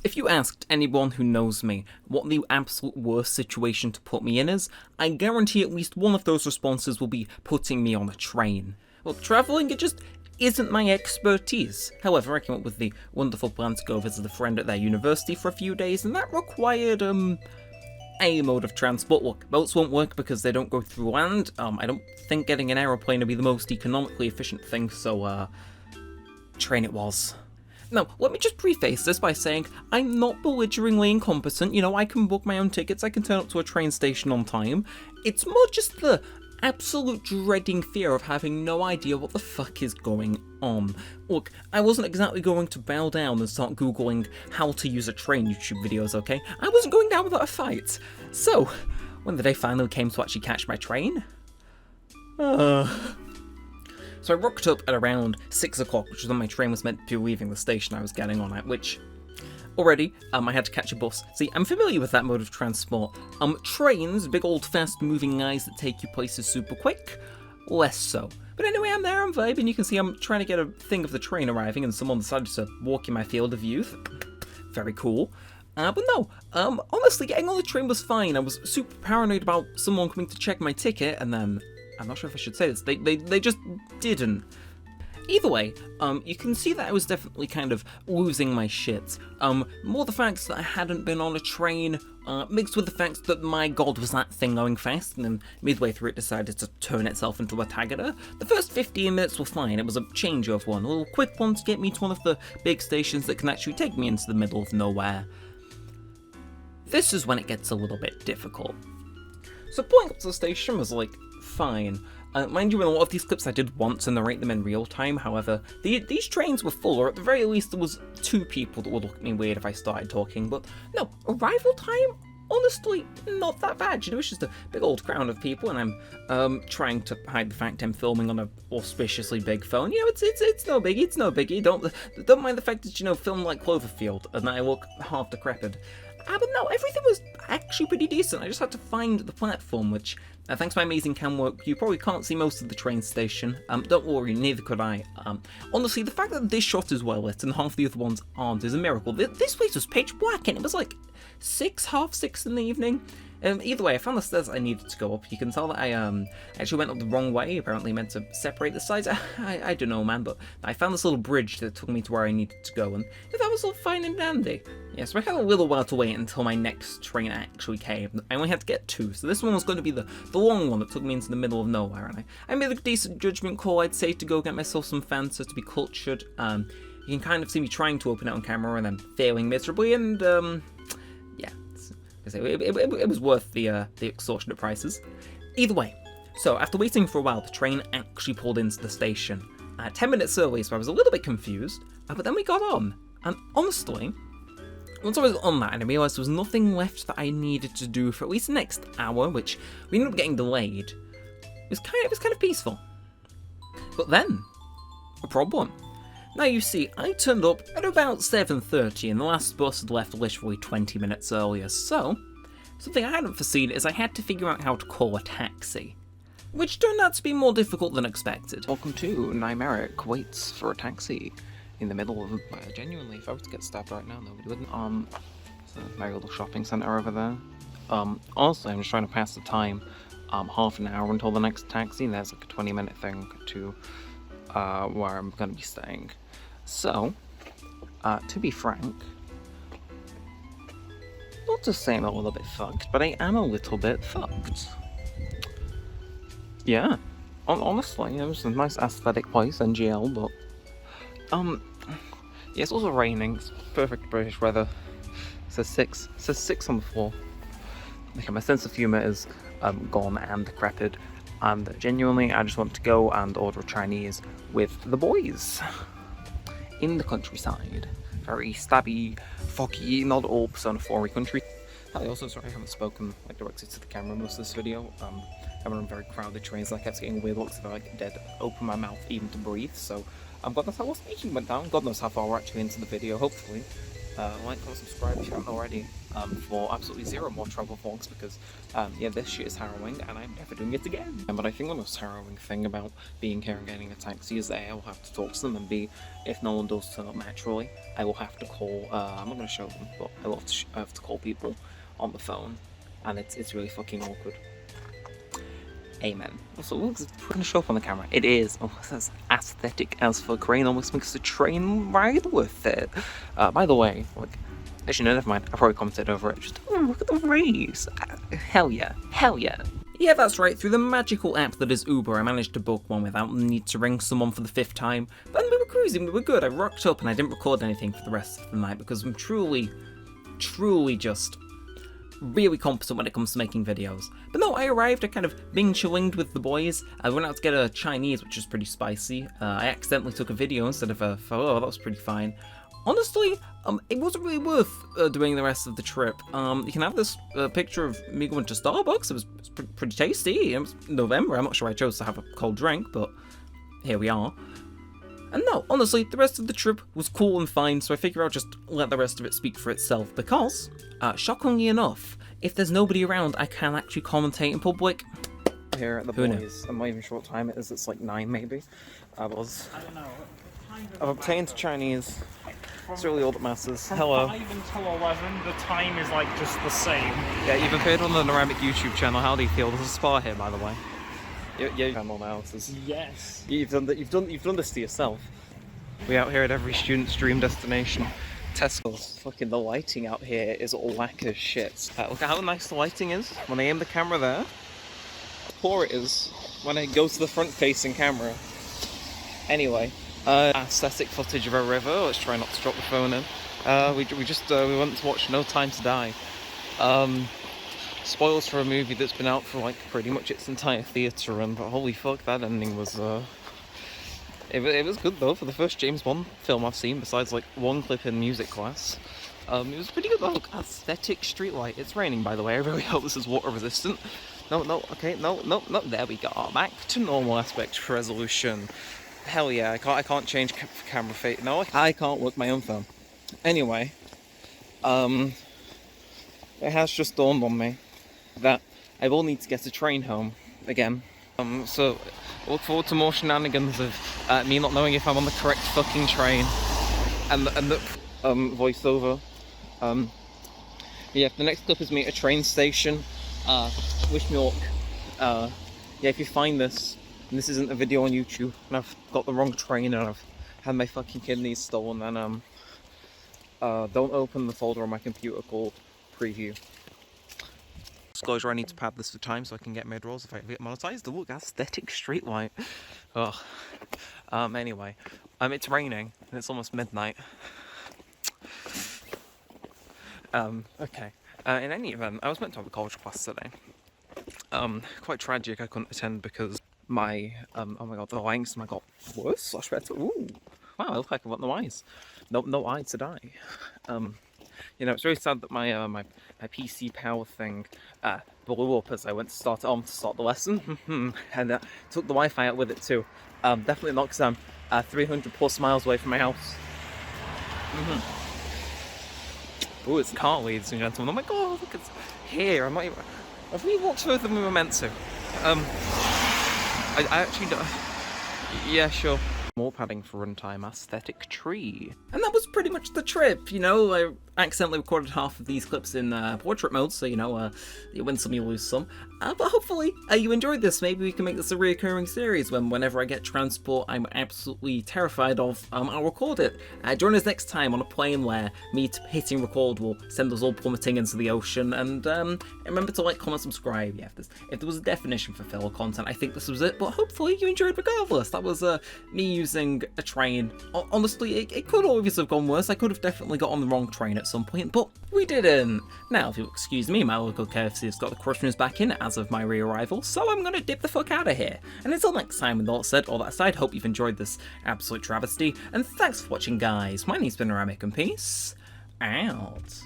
If you asked anyone who knows me what the absolute worst situation to put me in is, I guarantee at least one of those responses will be putting me on a train. Well, travelling, it just isn't my expertise. However, I came up with the wonderful plan to go visit a friend at their university for a few days, and that required, a mode of transport. Look, boats won't work because they don't go through land. I don't think getting an aeroplane would be the most economically efficient thing, so, train it was. Now, let me just preface this by saying I'm not belligerently incompetent. You know, I can book my own tickets, I can turn up to a train station on time. It's more just the absolute dreading fear of having no idea what the fuck is going on. Look, I wasn't exactly going to bow down and start googling how to use a train YouTube videos, okay? I wasn't going down without a fight. So, when the day finally came to actually catch my train, So I rocked up at around 6 o'clock, which was when my train was meant to be leaving the station I was getting on at, which already, I had to catch a bus. See, I'm familiar with that mode of transport. Trains, big old fast-moving guys that take you places super quick, less so. But anyway, I'm there, I'm vibing. You can see I'm trying to get a thing of the train arriving, and someone decided to walk in my field of view. Very cool. But no, honestly, getting on the train was fine. I was super paranoid about someone coming to check my ticket, and then, I'm not sure if I should say this, they just didn't. Either way, you can see that I was definitely kind of losing my shit. More the fact that I hadn't been on a train, mixed with the fact that my god was that thing going fast, and then midway through it decided to turn itself into a tagada. The first 15 minutes were fine, it was a changeover one, a little quick one to get me to one of the big stations that can actually take me into the middle of nowhere. This is when it gets a little bit difficult. So pulling up to the station was like, fine. Mind you, in a lot of these clips I did want to narrate them in real time, however, these trains were full, or at the very least there was 2 people that would look at me weird if I started talking, but no, arrival time? Honestly, not that bad, you know, it's just a big old crowd of people, and I'm trying to hide the fact I'm filming on a auspiciously big phone. You know, it's no biggie, it's no biggie, don't mind the fact that, you know, film like Cloverfield, and I look half decrepit. But no, everything was actually pretty decent. I just had to find the platform, which, thanks to my amazing cam work, you probably can't see most of the train station. Don't worry, neither could I. Honestly, the fact that this shot is well lit and half the other ones aren't is a miracle. This place was pitch black, and it was like half six in the evening. Either way, I found the stairs I needed to go up. You can tell that I actually went up the wrong way, apparently meant to separate the sides. I don't know, man, but I found this little bridge that took me to where I needed to go, and that was all fine and dandy. Yeah, so I had a little while to wait until my next train actually came. I only had to get 2, so this one was going to be the long one that took me into the middle of nowhere, and I made a decent judgment call, I'd say, to go get myself some Fanta to be cultured. You can kind of see me trying to open it on camera and then failing miserably, and yeah. It was worth the extortionate prices. Either way, so after waiting for a while, the train actually pulled into the station. 10 minutes early, so I was a little bit confused, but then we got on. And honestly, once I was on that and I realised there was nothing left that I needed to do for at least the next hour, which we ended up getting delayed, it was kind of peaceful. But then, a problem. Now you see, I turned up at about 7:30 and the last bus had left literally 20 minutes earlier, so something I hadn't foreseen is I had to figure out how to call a taxi, which turned out to be more difficult than expected. Welcome to Neremik waits for a taxi in the middle of, genuinely, if I were to get stabbed right now, nobody wouldn't. It's a very little shopping centre over there. Honestly, I'm just trying to pass the time, half an hour until the next taxi, and there's like a 20-minute thing to where I'm going to be staying. So, to be frank, not to say I'm a little bit fucked, but I am a little bit fucked. Yeah, honestly, it was a nice aesthetic place, NGL, but, yeah, it's also raining, it's perfect British weather. It says 6 on the floor. Okay, my sense of humour is gone and decrepit, and genuinely, I just want to go and order Chinese with the boys. In the countryside. Very stabby, foggy, not all Persona 4-y country. Hi, also sorry I haven't spoken like directly to the camera most of this video. I'm on very crowded trains and I kept getting weird looks if I like dead open my mouth even to breathe, so God knows how well speaking went down, God knows how far we're actually into the video, hopefully. like, comment, subscribe if you haven't already, for absolutely zero more travel vlogs, because, yeah, this shit is harrowing, and I'm never doing it again. But I think the most harrowing thing about being here and getting a taxi is that A, I will have to talk to them, and B, if no one does turn up naturally, I will have to call, I'm not going to show them, but I will have to call people on the phone, and it's really fucking awkward. Amen. Also, looks it's going to show up on the camera. It is. Oh, that's aesthetic as fuck. Rain almost makes the train ride worth it. By the way, like, actually, no, never mind. I probably commented over it. Just, oh, look at the rays. Hell yeah. Hell yeah. Yeah, that's right. Through the magical app that is Uber, I managed to book one without the need to ring someone for the 5th time. But we were cruising, we were good. I rocked up and I didn't record anything for the rest of the night because I'm truly just really competent when it comes to making videos. But no, I arrived, I kind of bing-chillinged with the boys. I went out to get a Chinese, which was pretty spicy. I accidentally took a video instead of a photo. That was pretty fine. Honestly, it wasn't really worth doing the rest of the trip. You can have this picture of me going to Starbucks. It was pretty tasty. It was November. I'm not sure I chose to have a cold drink, but here we are. And no, honestly, the rest of the trip was cool and fine, so I figure I'll just let the rest of it speak for itself, because, shockingly enough, if there's nobody around, I can actually commentate in public. Here at the boys, I'm not even sure what time it is, it's like 9 maybe. I don't know. I've obtained Chinese. It's really all that matters. Hello. 5 until 11, the time is like just the same. Yeah, you've appeared on the Neremik YouTube channel. How do you feel? There's a spa here, by the way. Yeah, channel now. Yes. You've done this to yourself. We out here at every student's dream destination. Tesco's. Fucking the lighting out here is all whack as shit. Look at how nice the lighting is when I aim the camera there. Poor it is when I go to the front-facing camera. Anyway, aesthetic footage of a river. Let's try not to drop the phone in. We went to watch No Time to Die. Spoilers for a movie that's been out for like pretty much its entire theatre run, but holy fuck, that ending was it was good though, for the first James Bond film I've seen, besides like one clip in music class. It was pretty good though. Aesthetic streetlight. It's raining, by the way. I really hope this is water resistant. No, there we go. Back to normal aspect resolution. Hell yeah, I can't change camera fate. No, I can't work my own phone. Anyway, it has just dawned on me that I will need to get a train home again. So I look forward to more shenanigans of me not knowing if I'm on the correct fucking train, and the voiceover. Yeah, the next clip is me at a train station. Wish me luck. Yeah, if you find this, and this isn't a video on YouTube, and I've got the wrong train and I've had my fucking kidneys stolen, then don't open the folder on my computer called Preview. Disclosure, I need to pad this for time so I can get mid-rolls if I get monetized. Look, aesthetic streetlight. Ugh. Anyway, it's raining and it's almost midnight. Okay. In any event, I was meant to have a college class today. Quite tragic I couldn't attend because my, oh my god, the lights got worse / better. Ooh. Wow, I look like I've got no eyes. No eye to die. You know, it's really sad that my my PC power thing blew up as I went to start it on to start the lesson, and took the Wi-Fi out with it too. Definitely not, because I'm 300 plus miles away from my house. Oh, it's a car, ladies and gentlemen. Oh my god, look, it's here. Have we walked further than we were meant to? I actually don't. Yeah, sure. More padding for runtime. Aesthetic tree. And that was pretty much the trip, you know. I accidentally recorded half of these clips in portrait mode, so you know, you win some, you lose some. But hopefully you enjoyed this. Maybe we can make this a reoccurring series whenever I get transport I'm absolutely terrified of, I'll record it. Join us next time on a plane where me hitting record will send us all plummeting into the ocean. And remember to like, comment, subscribe. Yeah, if there was a definition for filler content, I think this was it. But hopefully you enjoyed regardless. That was me using a train. Honestly, it could always have gone worse. I could have definitely got on the wrong train at some point, but we didn't. Now, if you'll excuse me, my local KFC has got the Christmas back in as of my re-arrival, so I'm gonna dip the fuck out of here. And until next time, with all that said, all that aside, hope you've enjoyed this absolute travesty, and thanks for watching, guys. My name's been Neremik, and peace out.